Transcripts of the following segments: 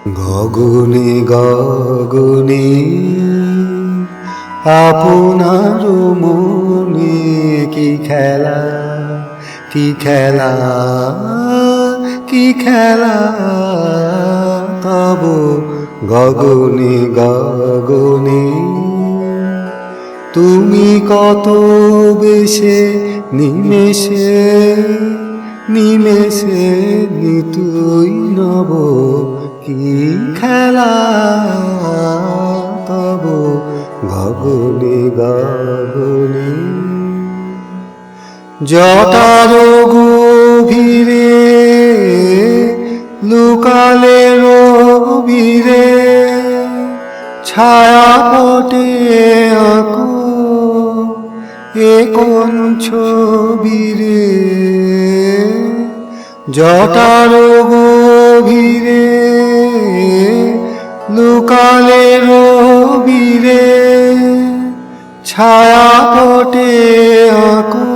গগনে গগনে আপনার মনে কি খেলা, কি খেলা, কি খেলা তব গগনে গগনে। তুমি কত বেশে নিমেষে নিমেষে নিতুই নব কি খেলা তব গগনে গগনে। জটার গভীরে লুকালে রবিরে ছায়া পটে আঁকো এ কোন ছবিরে। জটার গভীরে লুকালে রবিরে ছায়া পটে আঁকো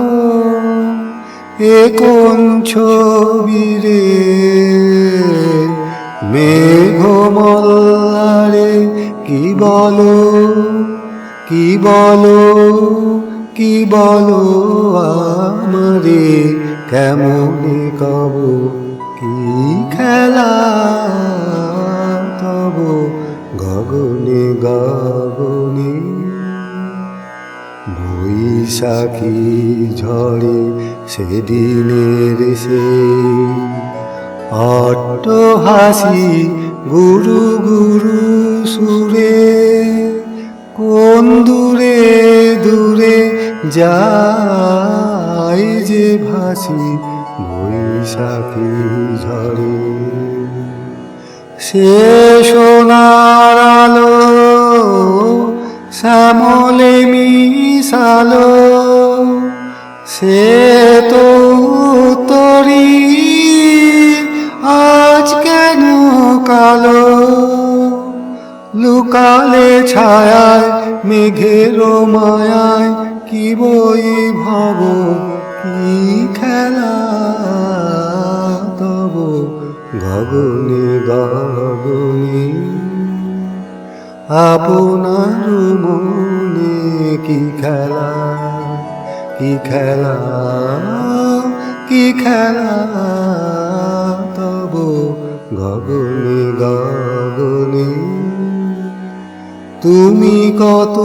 এ কোন ছবিরে। মেঘমল্লারে কি বলো, কি বলো, কি বলো আমারে কেমনে কব কি খেলা তব গগনে গগনে। বৈশাখী ঝড়ে সেদিনের সেই অট্টহাসি গুরু গুরু সুরে কোন দূরে দূরে যায় যে ভাসি বৈশাখী ঝড়ে। সে সোনার আলো শ্যামলে মিশালো সে তো উত্তরি আজ কেন কালো। লুকালে ছায়ায় মেঘের মায়ায় কি বই ভব কি খেলা তব গগনে গগনে। আপনার মনে কি খেলা, কি খেলা, কি খেলা তব গগনে গগনে। তুমি কত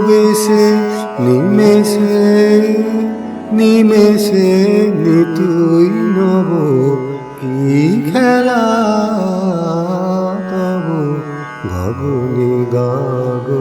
বেশে নিমেষে নিমেষে নিতুই নব কি খেলা তব গগনে গগনে।